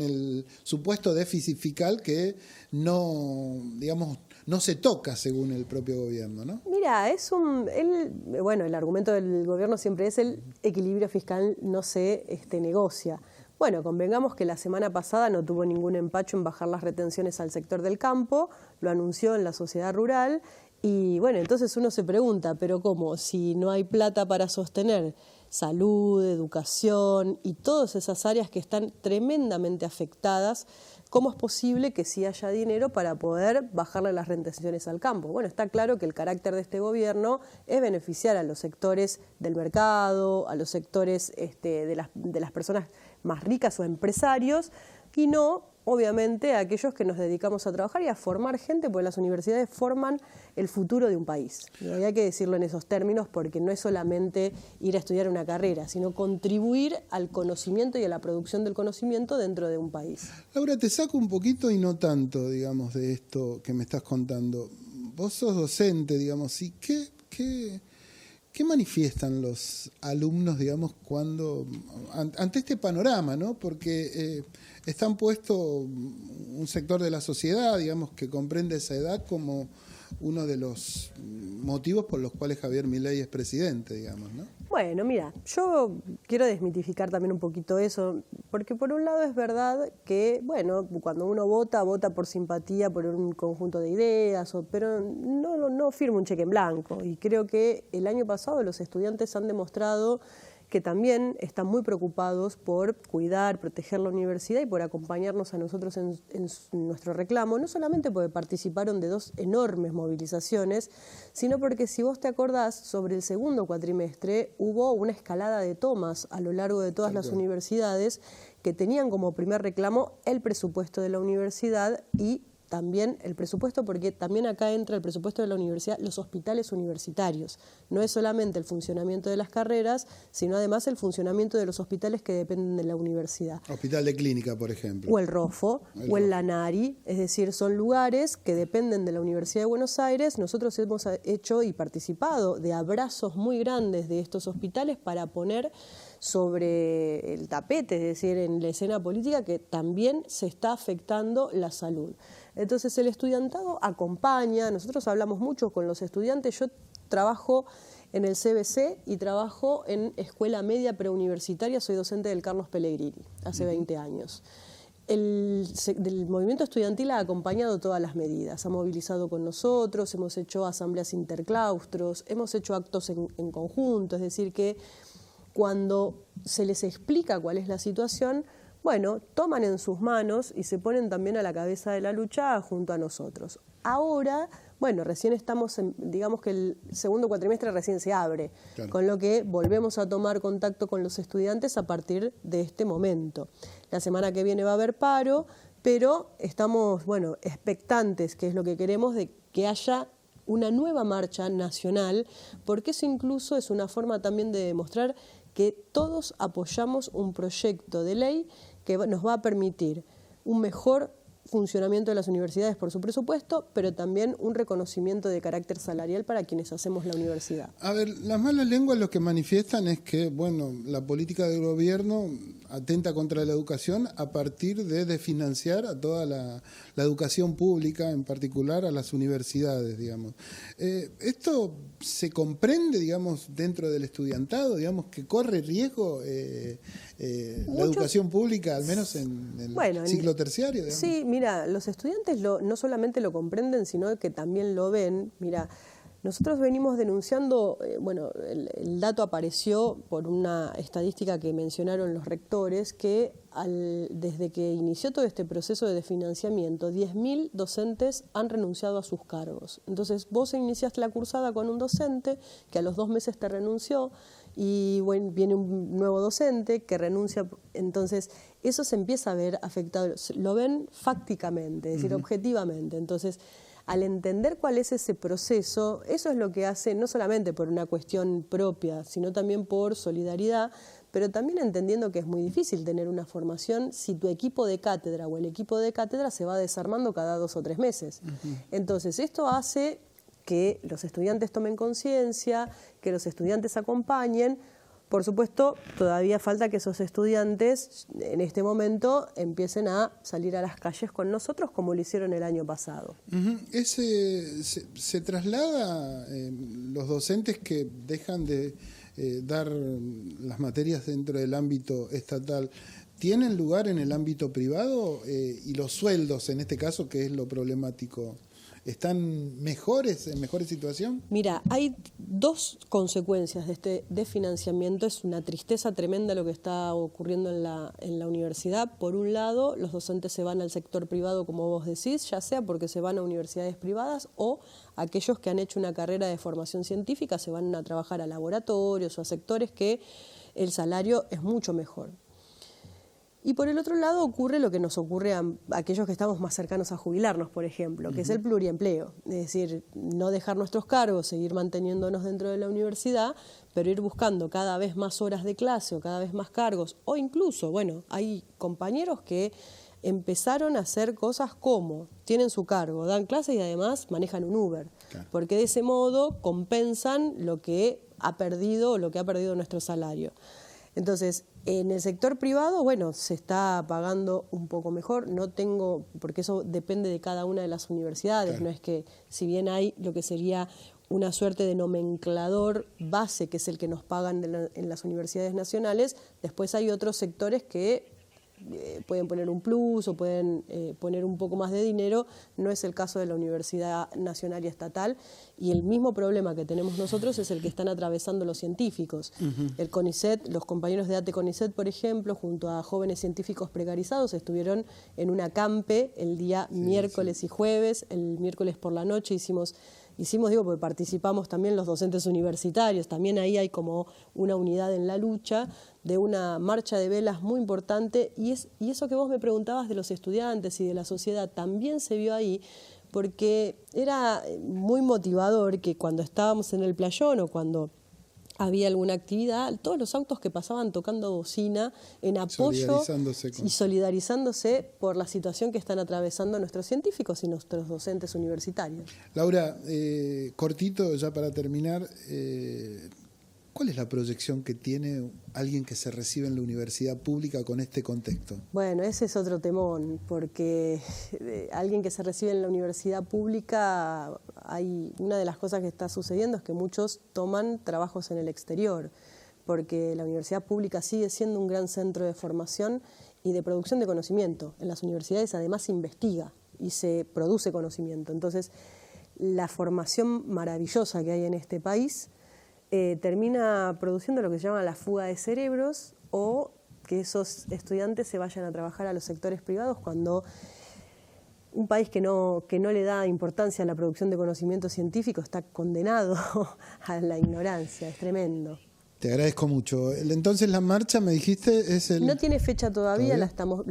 el supuesto déficit fiscal que no, digamos, no se toca según el propio gobierno, ¿no? Mira, el argumento del gobierno siempre es el equilibrio fiscal no se negocia. Bueno, convengamos que la semana pasada no tuvo ningún empacho en bajar las retenciones al sector del campo, lo anunció en la sociedad rural. Y bueno, entonces uno se pregunta, ¿pero cómo? Si no hay plata para sostener salud, educación y todas esas áreas que están tremendamente afectadas, ¿cómo es posible que sí haya dinero para poder bajarle las retenciones al campo? Bueno, está claro que el carácter de este gobierno es beneficiar a los sectores del mercado, a los sectores de las personas más ricas o empresarios, y no, obviamente, a aquellos que nos dedicamos a trabajar y a formar gente, porque las universidades forman el futuro de un país. Y hay que decirlo en esos términos porque no es solamente ir a estudiar una carrera, sino contribuir al conocimiento y a la producción del conocimiento dentro de un país. Laura, te saco un poquito y no tanto, digamos, de esto que me estás contando. Vos sos docente, digamos, ¿y qué manifiestan los alumnos, digamos, ante este panorama, ¿no? Porque están puesto un sector de la sociedad, digamos, que comprende esa edad como uno de los motivos por los cuales Javier Milei es presidente, digamos, ¿no? Bueno, mira, yo quiero desmitificar también un poquito eso, porque por un lado es verdad que, bueno, cuando uno vota por simpatía, por un conjunto de ideas, pero no firma un cheque en blanco. Y creo que el año pasado los estudiantes han demostrado que también están muy preocupados por cuidar, proteger la universidad y por acompañarnos a nosotros en nuestro reclamo, no solamente porque participaron de 2 enormes movilizaciones, sino porque si vos te acordás, sobre el segundo cuatrimestre hubo una escalada de tomas a lo largo de todas las universidades que tenían como primer reclamo el presupuesto de la universidad y también el presupuesto, porque también acá entra el presupuesto de la universidad, los hospitales universitarios. No es solamente el funcionamiento de las carreras, sino además el funcionamiento de los hospitales que dependen de la universidad. Hospital de Clínica, por ejemplo. O el ROFO, o el LANARI, es decir, son lugares que dependen de la Universidad de Buenos Aires. Nosotros hemos hecho y participado de abrazos muy grandes de estos hospitales para poner sobre el tapete, es decir, en la escena política, que también se está afectando la salud. Entonces el estudiantado acompaña, nosotros hablamos mucho con los estudiantes, yo trabajo en el CBC y trabajo en escuela media preuniversitaria, soy docente del Carlos Pellegrini, hace 20 años. El movimiento estudiantil ha acompañado todas las medidas, ha movilizado con nosotros, hemos hecho asambleas interclaustros, hemos hecho actos en conjunto, es decir que cuando se les explica cuál es la situación, bueno, toman en sus manos y se ponen también a la cabeza de la lucha junto a nosotros. Ahora, bueno, recién estamos, digamos que el segundo cuatrimestre recién se abre, claro, con lo que volvemos a tomar contacto con los estudiantes a partir de este momento. La semana que viene va a haber paro, pero estamos, bueno, expectantes, que es lo que queremos, de que haya una nueva marcha nacional, porque eso incluso es una forma también de demostrar que todos apoyamos un proyecto de ley que nos va a permitir un mejor funcionamiento de las universidades por su presupuesto, pero también un reconocimiento de carácter salarial para quienes hacemos la universidad. A ver, las malas lenguas lo que manifiestan es que, bueno, la política del gobierno atenta contra la educación a partir de desfinanciar a toda la educación pública, en particular a las universidades, digamos. ¿Esto se comprende, digamos, dentro del estudiantado, digamos, que corre riesgo la educación pública, al menos en el ciclo terciario? Digamos? Sí, mira, los estudiantes no solamente lo comprenden, sino que también lo ven. Mira, nosotros venimos denunciando, el dato apareció por una estadística que mencionaron los rectores, que desde que inició todo este proceso de desfinanciamiento, 10.000 docentes han renunciado a sus cargos. Entonces, vos iniciaste la cursada con un docente que a los 2 meses te renunció, y viene un nuevo docente que renuncia. Entonces eso se empieza a ver afectado, lo ven fácticamente, es decir, objetivamente. Entonces, al entender cuál es ese proceso, eso es lo que hace, no solamente por una cuestión propia, sino también por solidaridad, pero también entendiendo que es muy difícil tener una formación si tu equipo de cátedra o el equipo de cátedra se va desarmando cada 2 o 3 meses. Entonces, esto hace que los estudiantes tomen conciencia, que los estudiantes acompañen. Por supuesto, todavía falta que esos estudiantes en este momento empiecen a salir a las calles con nosotros como lo hicieron el año pasado. ¿Se traslada los docentes que dejan de dar las materias dentro del ámbito estatal? ¿Tienen lugar en el ámbito privado? Y los sueldos, en este caso, que es lo problemático, ¿están en mejor situación? Mira, hay 2 consecuencias de este desfinanciamiento. Es una tristeza tremenda lo que está ocurriendo en la universidad. Por un lado, los docentes se van al sector privado, como vos decís, ya sea porque se van a universidades privadas o aquellos que han hecho una carrera de formación científica se van a trabajar a laboratorios o a sectores que el salario es mucho mejor. Y por el otro lado ocurre lo que nos ocurre a aquellos que estamos más cercanos a jubilarnos, por ejemplo, que es el pluriempleo. Es decir, no dejar nuestros cargos, seguir manteniéndonos dentro de la universidad, pero ir buscando cada vez más horas de clase o cada vez más cargos. O incluso, hay compañeros que empezaron a hacer cosas como tienen su cargo, dan clases y además manejan un Uber. Claro. Porque de ese modo compensan lo que ha perdido nuestro salario. Entonces, en el sector privado, se está pagando un poco mejor, porque eso depende de cada una de las universidades, claro. No es que, si bien hay lo que sería una suerte de nomenclador base, que es el que nos pagan en las universidades nacionales, después hay otros sectores que pueden poner un plus o pueden poner un poco más de dinero. No es el caso de la Universidad Nacional y Estatal, y el mismo problema que tenemos nosotros es el que están atravesando los científicos. El CONICET, los compañeros de ATE CONICET, por ejemplo, junto a jóvenes científicos precarizados, estuvieron en una campe el día miércoles y jueves. El miércoles por la noche hicimos, porque participamos también los docentes universitarios, también ahí hay como una unidad en la lucha, de una marcha de velas muy importante, y eso que vos me preguntabas de los estudiantes y de la sociedad también se vio ahí, porque era muy motivador que cuando estábamos en el playón o cuando había alguna actividad, todos los autos que pasaban tocando bocina en apoyo y solidarizándose por la situación que están atravesando nuestros científicos y nuestros docentes universitarios. Laura, cortito ya para terminar, ¿cuál es la proyección que tiene alguien que se recibe en la universidad pública con este contexto? Bueno, ese es otro temón, porque alguien que se recibe en la universidad pública, una de las cosas que está sucediendo es que muchos toman trabajos en el exterior, porque la universidad pública sigue siendo un gran centro de formación y de producción de conocimiento. En las universidades además se investiga y se produce conocimiento. Entonces, la formación maravillosa que hay en este país termina produciendo lo que se llama la fuga de cerebros, o que esos estudiantes se vayan a trabajar a los sectores privados, cuando un país que no le da importancia a la producción de conocimiento científico está condenado a la ignorancia. Es tremendo. Te agradezco mucho. Entonces, la marcha, me dijiste, es el... No tiene fecha todavía, la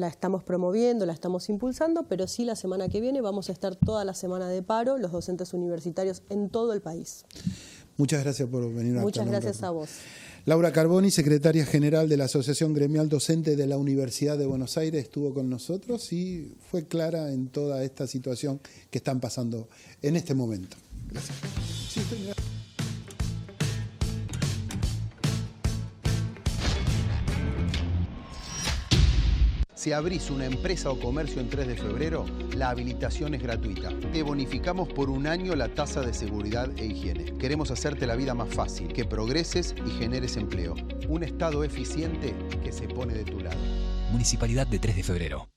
estamos promoviendo, la estamos impulsando, pero sí la semana que viene vamos a estar toda la semana de paro, los docentes universitarios en todo el país. Muchas gracias por venir a Muchas gracias a vos. Laura Carboni, secretaria general de la Asociación Gremial Docente de la Universidad de Buenos Aires, estuvo con nosotros y fue clara en toda esta situación que están pasando en este momento. Gracias. Sí, Si abrís una empresa o comercio en 3 de febrero, la habilitación es gratuita. Te bonificamos por un año la tasa de seguridad e higiene. Queremos hacerte la vida más fácil, que progreses y generes empleo. Un Estado eficiente que se pone de tu lado. Municipalidad de 3 de febrero.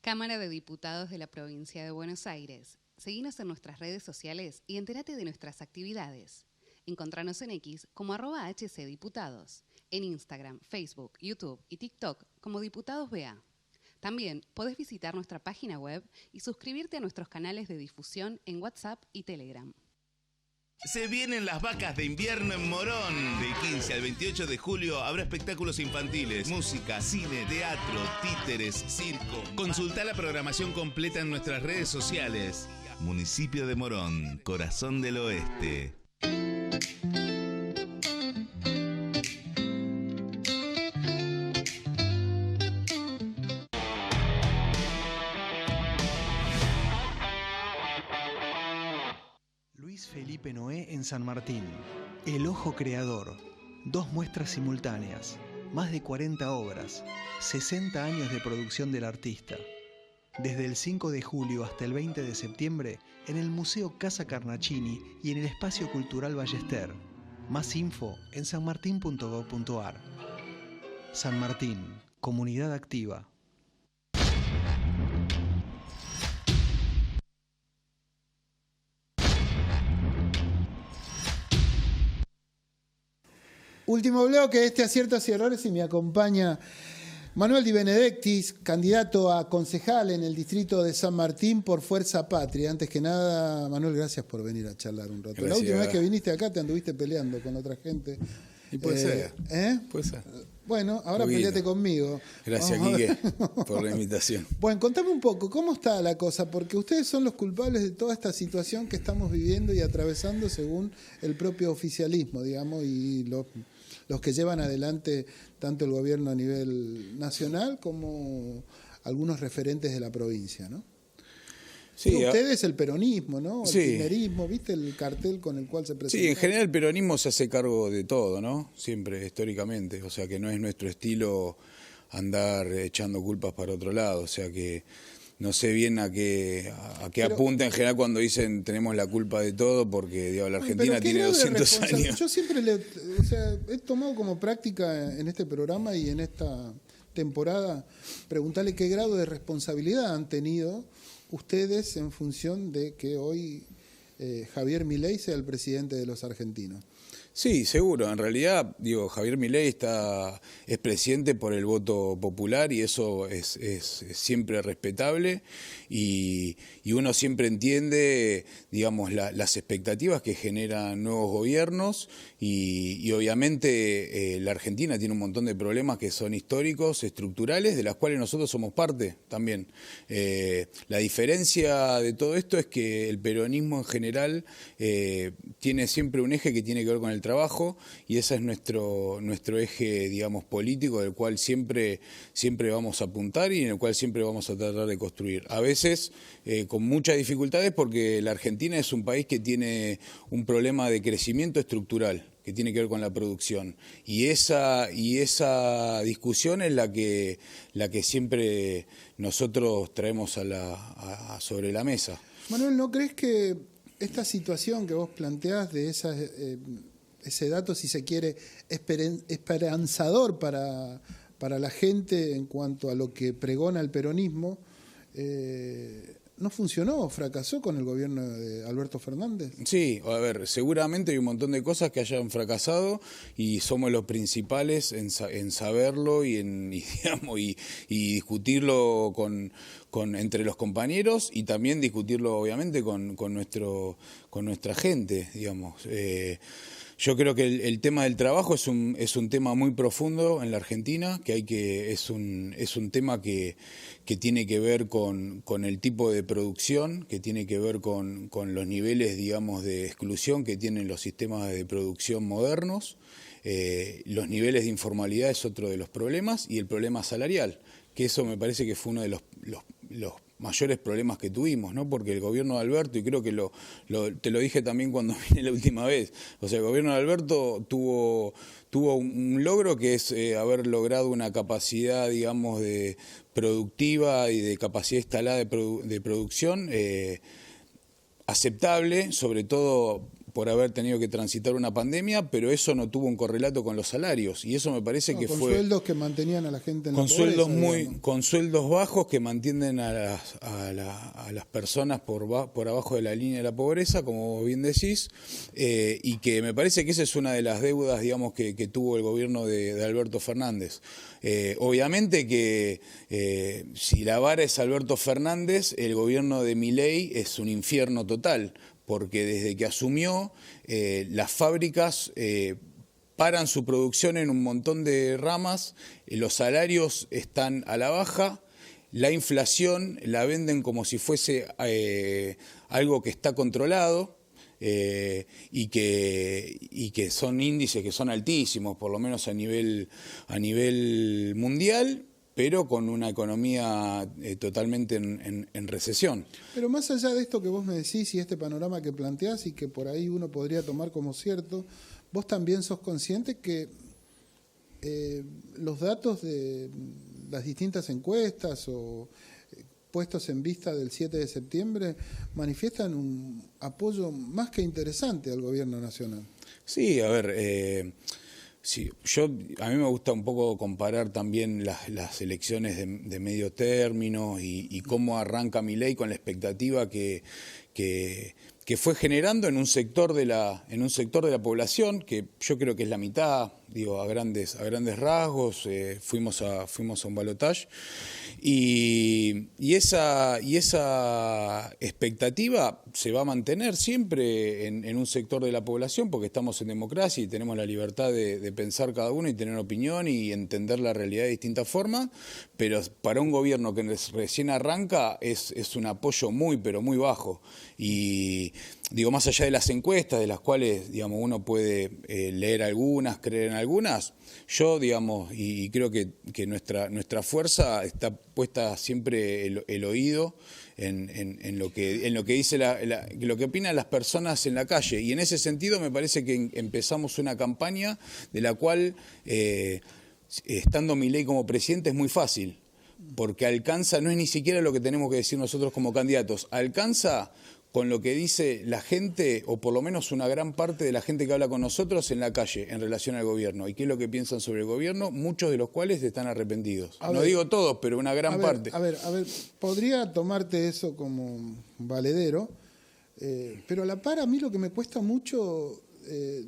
Cámara de Diputados de la Provincia de Buenos Aires. Seguinos en nuestras redes sociales y entérate de nuestras actividades. Encontranos en X como @HCDiputados, en Instagram, Facebook, YouTube y TikTok como Diputados BA. También podés visitar nuestra página web y suscribirte a nuestros canales de difusión en WhatsApp y Telegram. Se vienen las vacas de invierno en Morón. De 15 al 28 de julio habrá espectáculos infantiles, música, cine, teatro, títeres, circo. Consultá la programación completa en nuestras redes sociales. Municipio de Morón, corazón del oeste. Luis Felipe Noé en San Martín. El Ojo Creador. 2 muestras simultáneas. Más de 40 obras. 60 años de producción del artista. Desde el 5 de julio hasta el 20 de septiembre en el Museo Casa Carnacini y en el Espacio Cultural Ballester. Más info en sanmartin.gov.ar. San Martín. Comunidad activa. Último bloque, Aciertos y Errores, y me acompaña Manuel Di Benedictis, candidato a concejal en el distrito de San Martín por Fuerza Patria. Antes que nada, Manuel, gracias por venir a charlar un rato. Gracias. La última vez que viniste acá te anduviste peleando con otra gente. Y puede ser. Puede ser. Bueno, ahora peleate conmigo. Gracias, Quique, por la invitación. Bueno, contame un poco, ¿cómo está la cosa? Porque ustedes son los culpables de toda esta situación que estamos viviendo y atravesando según el propio oficialismo, digamos, y los que llevan adelante tanto el gobierno a nivel nacional como algunos referentes de la provincia, ¿no? Sí, ustedes el peronismo, ¿no? El kirchnerismo, ¿viste el cartel con el cual se presenta? Sí, en general el peronismo se hace cargo de todo, ¿no? Siempre, históricamente. O sea que no es nuestro estilo andar echando culpas para otro lado. O sea que no sé bien a qué apunta en general cuando dicen tenemos la culpa de todo, porque digo, la Argentina tiene 200 años. Yo siempre he tomado como práctica en este programa y en esta temporada preguntarle qué grado de responsabilidad han tenido ustedes en función de que hoy Javier Milei sea el presidente de los argentinos. Sí, seguro. En realidad, digo, Javier Milei es presidente por el voto popular y eso es siempre respetable y uno siempre entiende, digamos, las expectativas que generan nuevos gobiernos y obviamente la Argentina tiene un montón de problemas que son históricos, estructurales, de las cuales nosotros somos parte también. La diferencia de todo esto es que el peronismo en general tiene siempre un eje que tiene que ver con el trabajo y ese es nuestro eje, digamos, político, del cual siempre vamos a apuntar y en el cual siempre vamos a tratar de construir. A veces con muchas dificultades porque la Argentina es un país que tiene un problema de crecimiento estructural que tiene que ver con la producción y esa discusión es la que Manuel, ¿no crees que esta situación que vos planteás de ese dato, si se quiere, esperanzador para la gente en cuanto a lo que pregona el peronismo, ¿no funcionó? ¿Fracasó con el gobierno de Alberto Fernández? Sí, a ver, seguramente hay un montón de cosas que hayan fracasado y somos los principales en saberlo y discutirlo entre los compañeros y también discutirlo obviamente con nuestra gente, digamos. Yo creo que el tema del trabajo es un tema muy profundo en la Argentina, es un tema que tiene que ver con el tipo de producción, que tiene que ver con los niveles, digamos, de exclusión que tienen los sistemas de producción modernos. Los niveles de informalidad es otro de los problemas y el problema salarial, que eso me parece que fue uno de los mayores problemas que tuvimos, ¿no? Porque el gobierno de Alberto, y creo que te lo dije también cuando vine la última vez, o sea, el gobierno de Alberto tuvo un logro que es haber logrado una capacidad, digamos, de productiva y de capacidad instalada de producción aceptable, sobre todo por haber tenido que transitar una pandemia, pero eso no tuvo un correlato con los salarios, y eso me parece que con fue... Con sueldos que mantenían a la gente en la pobreza. Con sueldos bajos que mantienen a las personas por abajo de la línea de la pobreza, como bien decís, y que me parece que esa es una de las deudas, digamos, que tuvo el gobierno de Alberto Fernández. Obviamente que si la vara es Alberto Fernández, el gobierno de Milei es un infierno total, porque desde que asumió, las fábricas paran su producción en un montón de ramas, los salarios están a la baja, la inflación la venden como si fuese algo que está controlado, y que son índices que son altísimos, por lo menos a nivel mundial, pero con una economía totalmente en recesión. Pero más allá de esto que vos me decís y este panorama que planteás y que por ahí uno podría tomar como cierto, vos también sos consciente que los datos de las distintas encuestas o puestos en vista del 7 de septiembre manifiestan un apoyo más que interesante al gobierno nacional. Sí, a ver... Sí, a mí me gusta un poco comparar también las elecciones de medio término y cómo arranca Milei con la expectativa que fue generando en un sector de la población, que yo creo que es la mitad, digo, a grandes rasgos, fuimos a un balotaje, y esa expectativa se va a mantener siempre en un sector de la población, porque estamos en democracia y tenemos la libertad de pensar cada uno y tener opinión y entender la realidad de distintas formas, pero para un gobierno que recién arranca es un apoyo muy, pero muy bajo. Y digo, más allá de las encuestas, de las cuales, digamos, uno puede leer algunas, creer en algunas, yo, digamos, y creo que nuestra fuerza está puesta siempre el oído en lo que dice lo que opinan las personas en la calle. Y en ese sentido me parece que empezamos una campaña de la cual, estando Milei como presidente, es muy fácil, porque alcanza, no es ni siquiera lo que tenemos que decir nosotros como candidatos, alcanza con lo que dice la gente, o por lo menos una gran parte de la gente que habla con nosotros en la calle en relación al gobierno. ¿Y qué es lo que piensan sobre el gobierno? Muchos de los cuales están arrepentidos. No digo todos, pero una gran parte. A ver, podría tomarte eso como valedero, pero a la par a mí lo que me cuesta mucho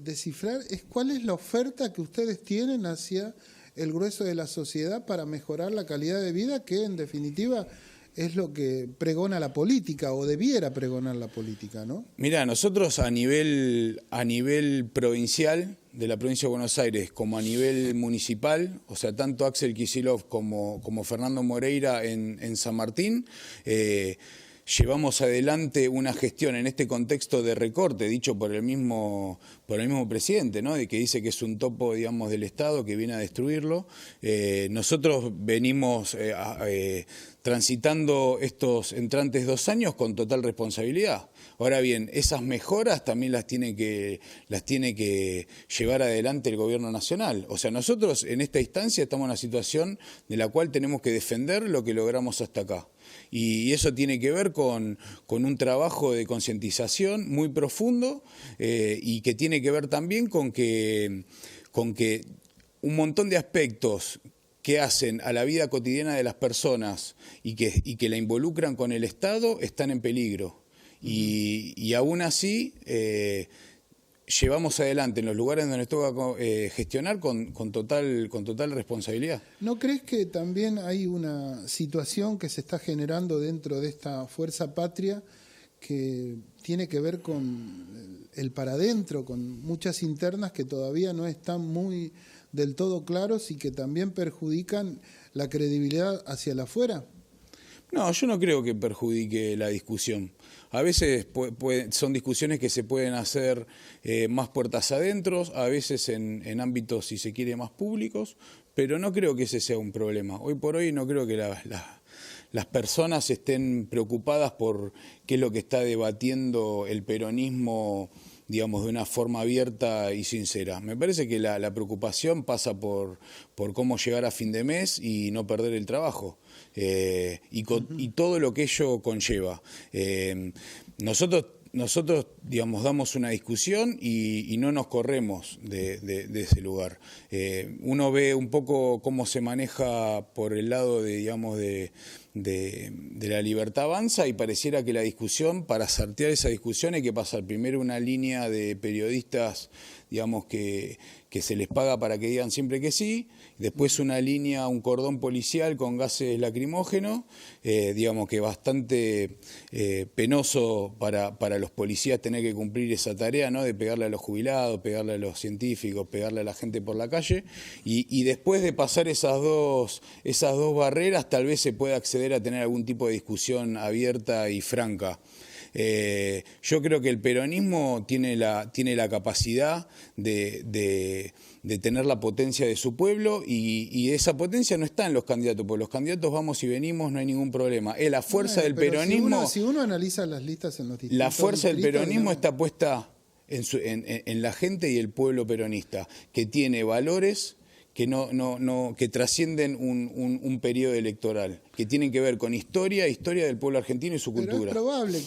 descifrar es cuál es la oferta que ustedes tienen hacia el grueso de la sociedad para mejorar la calidad de vida, que en definitiva es lo que pregona la política, o debiera pregonar la política, ¿no? Mirá, nosotros a nivel provincial, de la provincia de Buenos Aires, como a nivel municipal, o sea, tanto Axel Kicillof como Fernando Moreira en San Martín, llevamos adelante una gestión en este contexto de recorte, dicho por el mismo presidente, ¿no? De que dice que es un topo, digamos, del Estado que viene a destruirlo. Nosotros venimos transitando estos entrantes 2 años con total responsabilidad. Ahora bien, esas mejoras también las tiene que llevar adelante el gobierno nacional. O sea, nosotros en esta instancia estamos en una situación de la cual tenemos que defender lo que logramos hasta acá. Y eso tiene que ver con un trabajo de concientización muy profundo y que tiene que ver también con que un montón de aspectos que hacen a la vida cotidiana de las personas y que la involucran con el Estado están en peligro. Y aún así llevamos adelante en los lugares donde nos toca gestionar con total responsabilidad. ¿No crees que también hay una situación que se está generando dentro de esta fuerza patria que tiene que ver con el para adentro, con muchas internas que todavía no están muy del todo claros y que también perjudican la credibilidad hacia el afuera? No, yo no creo que perjudique la discusión. A veces son discusiones que se pueden hacer más puertas adentro, a veces en ámbitos, si se quiere, más públicos, pero no creo que ese sea un problema. Hoy por hoy no creo que las personas estén preocupadas por qué es lo que está debatiendo el peronismo, digamos, de una forma abierta y sincera. Me parece que la preocupación pasa por cómo llegar a fin de mes y no perder el trabajo. Y todo lo que ello conlleva. Nosotros, digamos, damos una discusión y no nos corremos de ese lugar. Uno ve un poco cómo se maneja por el lado de la libertad avanza y pareciera que la discusión, para sortear esa discusión hay que pasar primero una línea de periodistas, digamos, que se les paga para que digan siempre que sí, después una línea, un cordón policial con gases lacrimógenos, digamos que bastante penoso para los policías tener que cumplir esa tarea, ¿no? De pegarle a los jubilados, pegarle a los científicos, pegarle a la gente por la calle, y después de pasar esas dos barreras tal vez se pueda acceder a tener algún tipo de discusión abierta y franca. Yo creo que el peronismo tiene la capacidad de tener la potencia de su pueblo y esa potencia no está en los candidatos, porque los candidatos vamos y venimos, no hay ningún problema. Es la fuerza del peronismo. Si uno analiza las listas en los distintos la fuerza del peronismo, digamos, está puesta en la gente y el pueblo peronista, que tiene valores que trascienden un periodo electoral, que tienen que ver con historia del pueblo argentino y su cultura. Pero es probable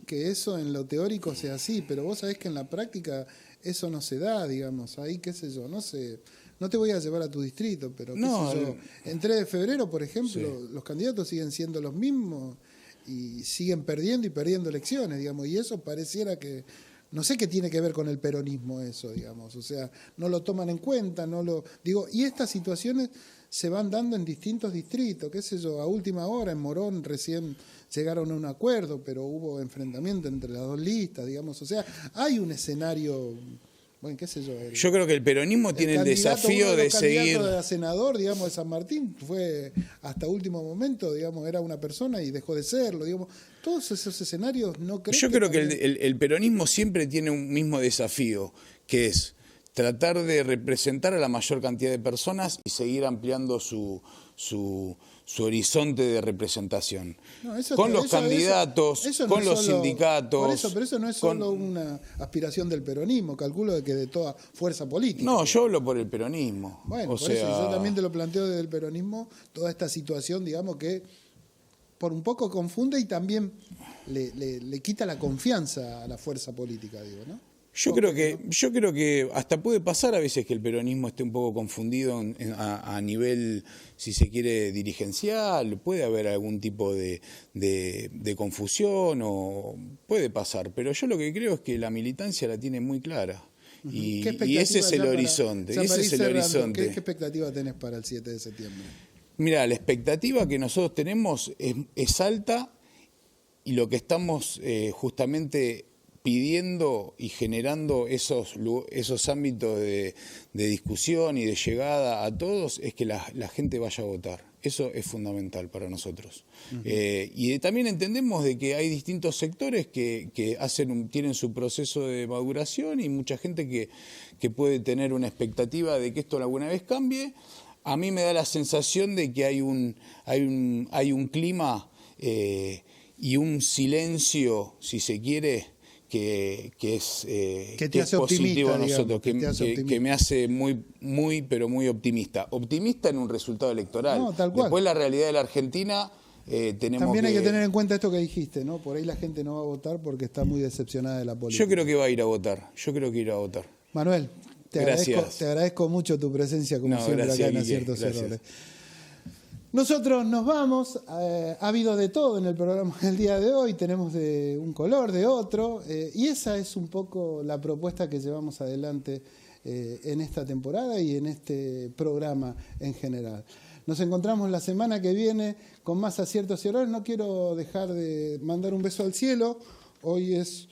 que eso en lo teórico sea así, pero vos sabés que en la práctica eso no se da, digamos, ahí qué sé yo, no sé, no te voy a llevar a tu distrito, pero qué sé yo, en 3 de febrero, por ejemplo, los candidatos siguen siendo los mismos y siguen perdiendo y perdiendo elecciones, digamos, y eso pareciera que... No sé qué tiene que ver con el peronismo eso, digamos, o sea, no lo toman en cuenta, y estas situaciones se van dando en distintos distritos, qué sé yo, a última hora en Morón recién llegaron a un acuerdo, pero hubo enfrentamiento entre las dos listas, digamos, o sea, hay un escenario, bueno, qué sé yo. Yo creo que el peronismo tiene el desafío de seguir... El candidato a senador, digamos, de San Martín, fue hasta último momento, digamos, era una persona y dejó de serlo, digamos, todos esos escenarios no creo. Yo creo que el peronismo siempre tiene un mismo desafío, que es tratar de representar a la mayor cantidad de personas y seguir ampliando su horizonte de representación. Con los candidatos, con los sindicatos. Pero eso no es solo una aspiración del peronismo, calculo que de toda fuerza política. No, yo hablo por el peronismo. Bueno, por eso yo también te lo planteo desde el peronismo, toda esta situación, digamos, que por un poco confunde y también le quita la confianza a la fuerza política, digo, ¿no? Yo creo que hasta puede pasar a veces que el peronismo esté un poco confundido a nivel, si se quiere, dirigencial, puede haber algún tipo de confusión, o puede pasar, pero yo lo que creo es que la militancia la tiene muy clara. Y ese es el horizonte. ¿Qué expectativa tenés para el 7 de septiembre? Mira, la expectativa que nosotros tenemos es alta, y lo que estamos justamente pidiendo y generando esos ámbitos de discusión y de llegada a todos es que la gente vaya a votar. Eso es fundamental para nosotros. Y también entendemos de que hay distintos sectores que tienen su proceso de maduración, y mucha gente que puede tener una expectativa de que esto alguna vez cambie. A mí me da la sensación de que hay un clima y un silencio, si se quiere, que es positivo a nosotros, que me hace muy, pero muy optimista. Optimista en un resultado electoral. No, tal cual. Después la realidad de la Argentina tenemos También hay que tener en cuenta esto que dijiste, ¿no? Por ahí la gente no va a votar porque está muy decepcionada de la política. Yo creo que va a ir a votar. Manuel, te agradezco mucho tu presencia, como siempre, acá en Aciertos Errores. Nosotros nos vamos, ha habido de todo en el programa del día de hoy, tenemos de un color, de otro, y esa es un poco la propuesta que llevamos adelante en esta temporada y en este programa en general. Nos encontramos la semana que viene con más Aciertos y Errores. No quiero dejar de mandar un beso al cielo. Hoy es,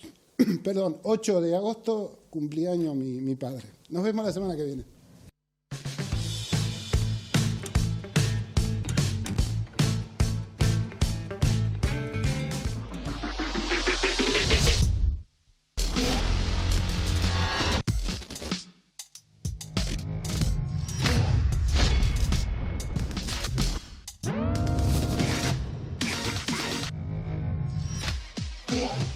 8 de agosto, cumpleaños mi padre. Nos vemos la semana que viene. Yeah.